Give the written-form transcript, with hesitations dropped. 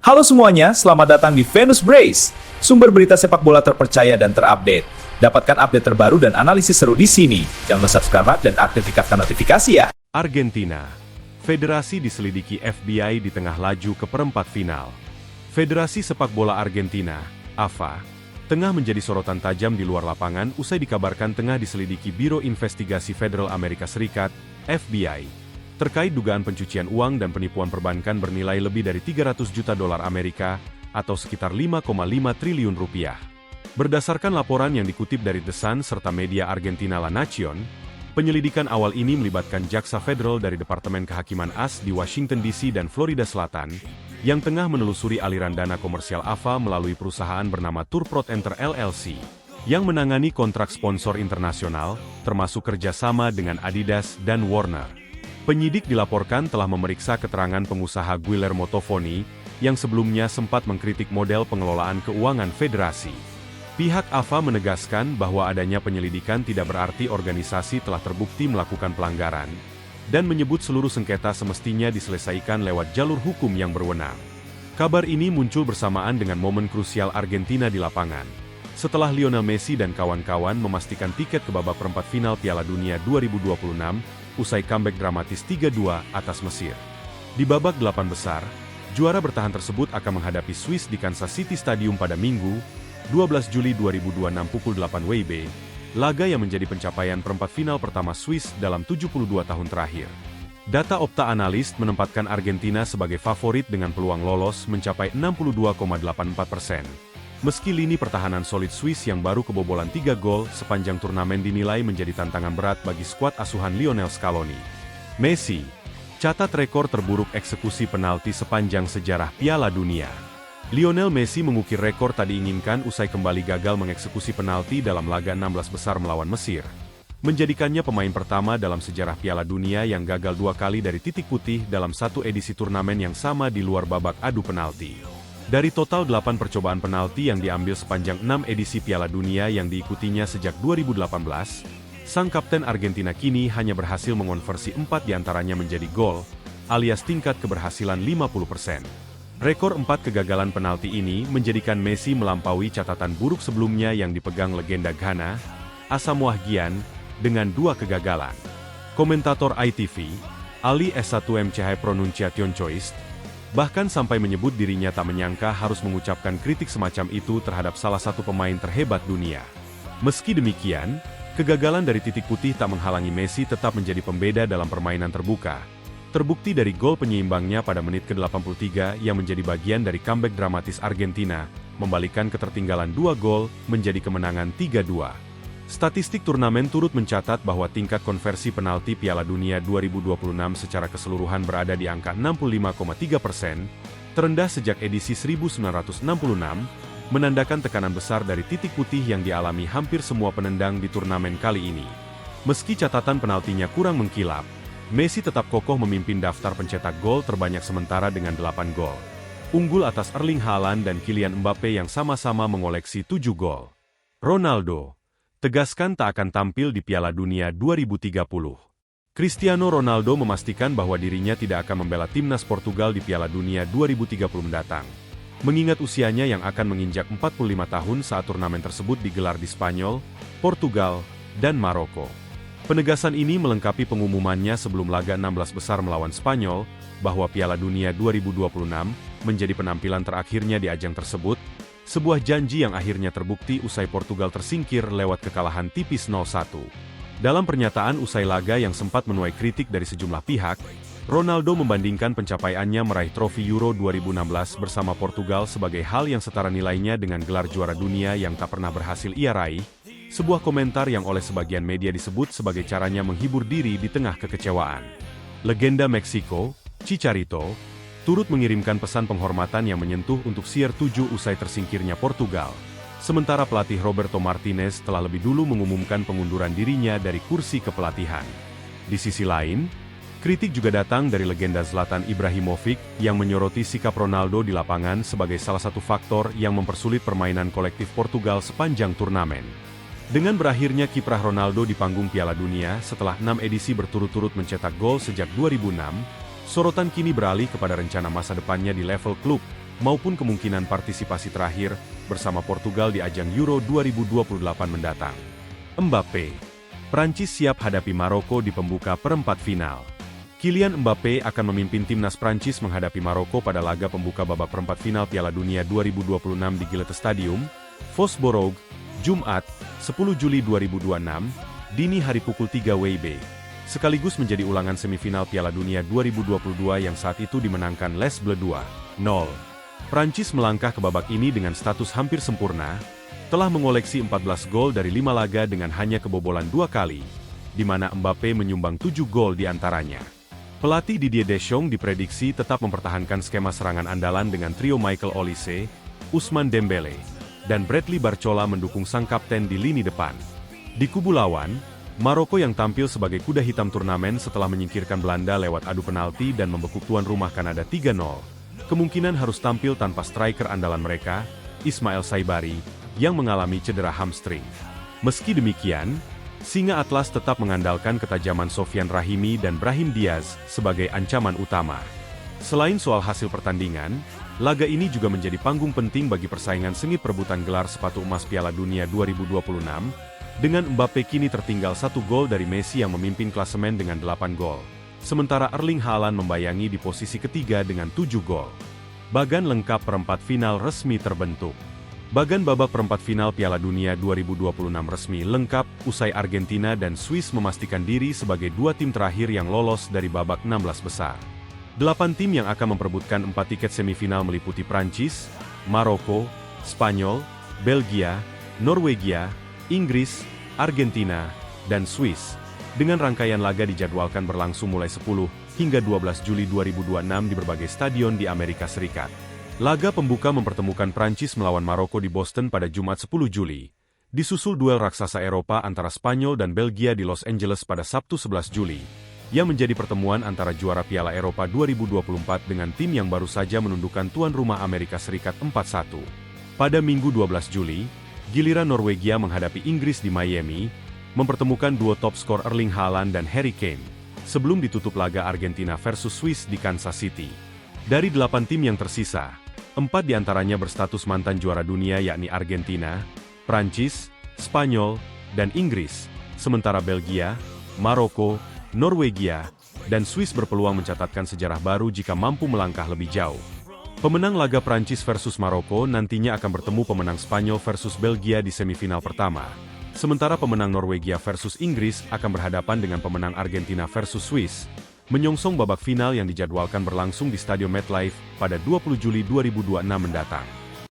Halo semuanya, selamat datang di Venus Brace, sumber berita sepak bola terpercaya dan terupdate. Dapatkan update terbaru dan analisis seru di sini. Jangan lupa subscribe dan aktifkan notifikasi ya. Argentina. Federasi diselidiki FBI di tengah laju ke perempat final. Federasi Sepak Bola Argentina, AFA, tengah menjadi sorotan tajam di luar lapangan usai dikabarkan tengah diselidiki Biro Investigasi Federal Amerika Serikat, FBI, terkait dugaan pencucian uang dan penipuan perbankan bernilai lebih dari 300 juta dolar Amerika atau sekitar 5,5 triliun rupiah. Berdasarkan laporan yang dikutip dari The Sun serta media Argentina La Nación, penyelidikan awal ini melibatkan jaksa federal dari Departemen Kehakiman AS di Washington DC dan Florida Selatan, yang tengah menelusuri aliran dana komersial AFA melalui perusahaan bernama Turprot Enter LLC, yang menangani kontrak sponsor internasional, termasuk kerjasama dengan Adidas dan Warner. Penyidik dilaporkan telah memeriksa keterangan pengusaha Guillermo Tofoni, yang sebelumnya sempat mengkritik model pengelolaan keuangan federasi. Pihak AFA menegaskan bahwa adanya penyelidikan tidak berarti organisasi telah terbukti melakukan pelanggaran, dan menyebut seluruh sengketa semestinya diselesaikan lewat jalur hukum yang berwenang. Kabar ini muncul bersamaan dengan momen krusial Argentina di lapangan, setelah Lionel Messi dan kawan-kawan memastikan tiket ke babak perempat final Piala Dunia 2026, usai comeback dramatis 3-2 atas Mesir. Di babak 8 besar, juara bertahan tersebut akan menghadapi Swiss di Kansas City Stadium pada Minggu, 12 Juli 2026 pukul 8 WIB, laga yang menjadi pencapaian perempat final pertama Swiss dalam 72 tahun terakhir. Data Opta Analyst menempatkan Argentina sebagai favorit dengan peluang lolos mencapai 62,84%. Meski lini pertahanan solid Swiss yang baru kebobolan 3 gol sepanjang turnamen dinilai menjadi tantangan berat bagi skuad asuhan Lionel Scaloni. Messi catat rekor terburuk eksekusi penalti sepanjang sejarah Piala Dunia. Lionel Messi mengukir rekor tak diinginkan usai kembali gagal mengeksekusi penalti dalam laga 16 besar melawan Mesir, menjadikannya pemain pertama dalam sejarah Piala Dunia yang gagal 2 kali dari titik putih dalam satu edisi turnamen yang sama di luar babak adu penalti. Dari total 8 percobaan penalti yang diambil sepanjang 6 edisi Piala Dunia yang diikutinya sejak 2018, sang kapten Argentina kini hanya berhasil mengonversi 4 diantaranya menjadi gol, alias tingkat keberhasilan 50%. Rekor 4 kegagalan penalti ini menjadikan Messi melampaui catatan buruk sebelumnya yang dipegang legenda Ghana, Asamoah Gyan, dengan 2 kegagalan. Komentator ITV, Ali S1MCH Pronunciation Choice, bahkan sampai menyebut dirinya tak menyangka harus mengucapkan kritik semacam itu terhadap salah satu pemain terhebat dunia. Meski demikian, kegagalan dari titik putih tak menghalangi Messi tetap menjadi pembeda dalam permainan terbuka. Terbukti dari gol penyeimbangnya pada menit ke-83 yang menjadi bagian dari comeback dramatis Argentina, membalikkan ketertinggalan 2 gol menjadi kemenangan 3-2. Statistik turnamen turut mencatat bahwa tingkat konversi penalti Piala Dunia 2026 secara keseluruhan berada di angka 65,3%, terendah sejak edisi 1966, menandakan tekanan besar dari titik putih yang dialami hampir semua penendang di turnamen kali ini. Meski catatan penaltinya kurang mengkilap, Messi tetap kokoh memimpin daftar pencetak gol terbanyak sementara dengan 8 gol. Unggul atas Erling Haaland dan Kylian Mbappe yang sama-sama mengoleksi 7 gol. Ronaldo tegaskan tak akan tampil di Piala Dunia 2030. Cristiano Ronaldo memastikan bahwa dirinya tidak akan membela timnas Portugal di Piala Dunia 2030 mendatang, mengingat usianya yang akan menginjak 45 tahun saat turnamen tersebut digelar di Spanyol, Portugal, dan Maroko. Penegasan ini melengkapi pengumumannya sebelum laga 16 besar melawan Spanyol, bahwa Piala Dunia 2026 menjadi penampilan terakhirnya di ajang tersebut, sebuah janji yang akhirnya terbukti usai Portugal tersingkir lewat kekalahan tipis 0-1. Dalam pernyataan usai laga yang sempat menuai kritik dari sejumlah pihak, Ronaldo membandingkan pencapaiannya meraih trofi Euro 2016 bersama Portugal sebagai hal yang setara nilainya dengan gelar juara dunia yang tak pernah berhasil ia raih, sebuah komentar yang oleh sebagian media disebut sebagai caranya menghibur diri di tengah kekecewaan. Legenda Meksiko, Chicharito, turut mengirimkan pesan penghormatan yang menyentuh untuk CR7 usai tersingkirnya Portugal. Sementara pelatih Roberto Martinez telah lebih dulu mengumumkan pengunduran dirinya dari kursi kepelatihan. Di sisi lain, kritik juga datang dari legenda Zlatan Ibrahimovic yang menyoroti sikap Ronaldo di lapangan sebagai salah satu faktor yang mempersulit permainan kolektif Portugal sepanjang turnamen. Dengan berakhirnya kiprah Ronaldo di panggung Piala Dunia setelah 6 edisi berturut-turut mencetak gol sejak 2006, sorotan kini beralih kepada rencana masa depannya di level klub, maupun kemungkinan partisipasi terakhir bersama Portugal di ajang Euro 2028 mendatang. Mbappe, Prancis siap hadapi Maroko di pembuka perempat final. Kylian Mbappe akan memimpin timnas Prancis menghadapi Maroko pada laga pembuka babak perempat final Piala Dunia 2026 di Gillette Stadium, Vosborog, Jumat, 10 Juli 2026, dini hari pukul 3 WIB. Sekaligus menjadi ulangan semifinal Piala Dunia 2022 yang saat itu dimenangkan Les Bleus 2-0. Prancis melangkah ke babak ini dengan status hampir sempurna, telah mengoleksi 14 gol dari 5 laga dengan hanya kebobolan 2 kali, di mana Mbappe menyumbang 7 gol di antaranya. Pelatih Didier Deschamps diprediksi tetap mempertahankan skema serangan andalan dengan trio Michael Olise, Ousmane Dembele, dan Bradley Barcola mendukung sang kapten di lini depan. Di kubu lawan, Maroko yang tampil sebagai kuda hitam turnamen setelah menyingkirkan Belanda lewat adu penalti dan membekuk tuan rumah Kanada 3-0, kemungkinan harus tampil tanpa striker andalan mereka, Ismail Saibari, yang mengalami cedera hamstring. Meski demikian, Singa Atlas tetap mengandalkan ketajaman Sofyan Rahimi dan Brahim Diaz sebagai ancaman utama. Selain soal hasil pertandingan, laga ini juga menjadi panggung penting bagi persaingan sengit perebutan gelar sepatu emas Piala Dunia 2026, dengan Mbappe kini tertinggal 1 gol dari Messi yang memimpin klasemen dengan 8 gol. Sementara Erling Haaland membayangi di posisi ketiga dengan 7 gol. Bagan lengkap perempat final resmi terbentuk. Bagan babak perempat final Piala Dunia 2026 resmi lengkap, usai Argentina dan Swiss memastikan diri sebagai 2 tim terakhir yang lolos dari babak 16 besar. 8 tim yang akan memperebutkan 4 tiket semifinal meliputi Prancis, Maroko, Spanyol, Belgia, Norwegia, Inggris, Argentina, dan Swiss. Dengan rangkaian laga dijadwalkan berlangsung mulai 10 hingga 12 Juli 2026 di berbagai stadion di Amerika Serikat. Laga pembuka mempertemukan Prancis melawan Maroko di Boston pada Jumat 10 Juli. Disusul duel raksasa Eropa antara Spanyol dan Belgia di Los Angeles pada Sabtu 11 Juli, yang menjadi pertemuan antara juara Piala Eropa 2024 dengan tim yang baru saja menundukkan tuan rumah Amerika Serikat 4-1. Pada Minggu 12 Juli, giliran Norwegia menghadapi Inggris di Miami, mempertemukan duo top skor Erling Haaland dan Harry Kane, sebelum ditutup laga Argentina versus Swiss di Kansas City. Dari 8 tim yang tersisa, 4 diantaranya berstatus mantan juara dunia yakni Argentina, Prancis, Spanyol, dan Inggris, sementara Belgia, Maroko, Norwegia, dan Swiss berpeluang mencatatkan sejarah baru jika mampu melangkah lebih jauh. Pemenang laga Prancis versus Maroko nantinya akan bertemu pemenang Spanyol versus Belgia di semifinal pertama, sementara pemenang Norwegia versus Inggris akan berhadapan dengan pemenang Argentina versus Swiss, menyongsong babak final yang dijadwalkan berlangsung di Stadion MetLife pada 20 Juli 2026 mendatang.